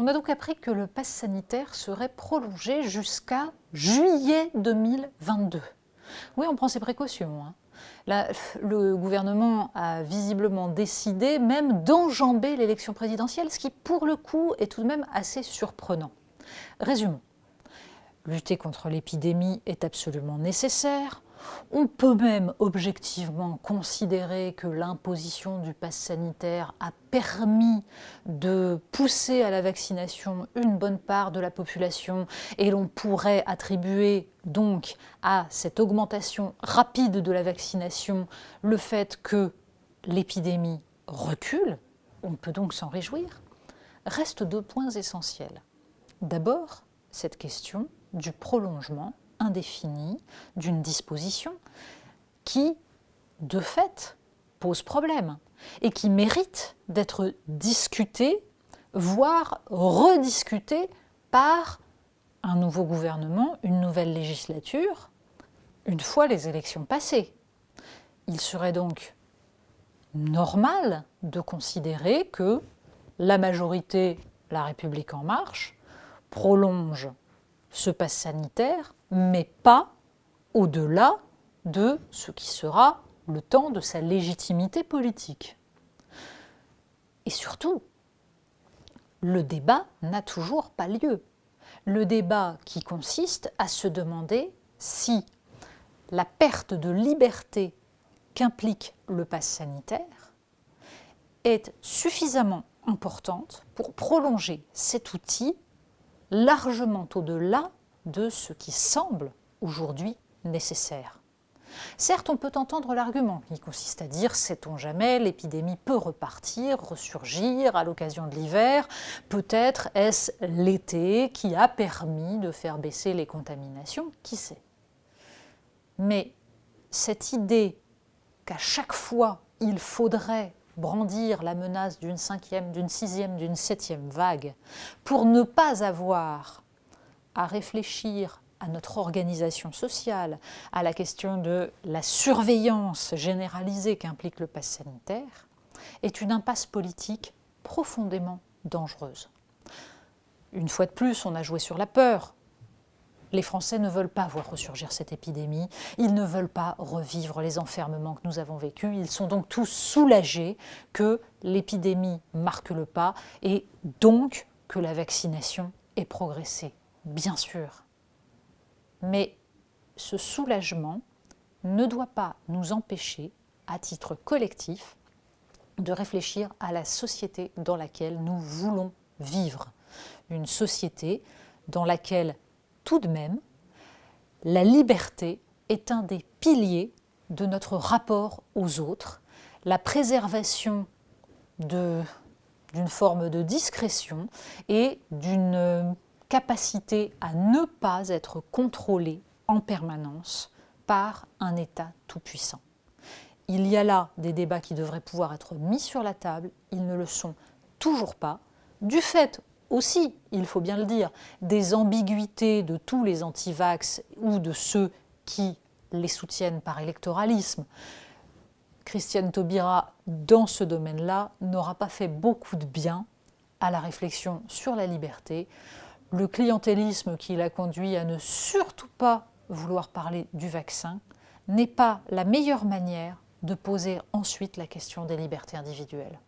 On a donc appris que le pass sanitaire serait prolongé jusqu'à juillet 2022. Oui, on prend ses précautions. Là, le gouvernement a visiblement décidé même d'enjamber l'élection présidentielle, ce qui pour le coup est tout de même assez surprenant. Résumons. Lutter contre l'épidémie est absolument nécessaire. On peut même objectivement considérer que l'imposition du pass sanitaire a permis de pousser à la vaccination une bonne part de la population et l'on pourrait attribuer donc à cette augmentation rapide de la vaccination le fait que l'épidémie recule. On peut donc s'en réjouir. Restent deux points essentiels. D'abord, cette question du prolongement indéfini d'une disposition qui, de fait, pose problème et qui mérite d'être discutée, voire rediscutée par un nouveau gouvernement, une nouvelle législature, une fois les élections passées. Il serait donc normal de considérer que la majorité, La République En Marche, prolonge ce pass sanitaire, mais pas au-delà de ce qui sera le temps de sa légitimité politique. Et surtout, le débat n'a toujours pas lieu. Le débat qui consiste à se demander si la perte de liberté qu'implique le pass sanitaire est suffisamment importante pour prolonger cet outil largement au-delà de ce qui semble aujourd'hui nécessaire. Certes, on peut entendre l'argument qui consiste à dire, sait-on jamais, l'épidémie peut repartir, ressurgir à l'occasion de l'hiver, peut-être est-ce l'été qui a permis de faire baisser les contaminations, qui sait. Mais cette idée qu'à chaque fois il faudrait brandir la menace d'une 5e, d'une 6e, d'une 7e vague pour ne pas avoir à réfléchir à notre organisation sociale, à la question de la surveillance généralisée qu'implique le pass sanitaire, est une impasse politique profondément dangereuse. Une fois de plus, on a joué sur la peur. Les Français ne veulent pas voir ressurgir cette épidémie, ils ne veulent pas revivre les enfermements que nous avons vécus, ils sont donc tous soulagés que l'épidémie marque le pas et donc que la vaccination ait progressé, bien sûr. Mais ce soulagement ne doit pas nous empêcher, à titre collectif, de réfléchir à la société dans laquelle nous voulons vivre. Une société dans laquelle tout de même, la liberté est un des piliers de notre rapport aux autres, la préservation d'une forme de discrétion et d'une capacité à ne pas être contrôlée en permanence par un État tout-puissant. Il y a là des débats qui devraient pouvoir être mis sur la table, ils ne le sont toujours pas, du fait aussi, il faut bien le dire, des ambiguïtés de tous les antivax ou de ceux qui les soutiennent par électoralisme. Christiane Taubira, dans ce domaine-là, n'aura pas fait beaucoup de bien à la réflexion sur la liberté. Le clientélisme qui l'a conduit à ne surtout pas vouloir parler du vaccin n'est pas la meilleure manière de poser ensuite la question des libertés individuelles.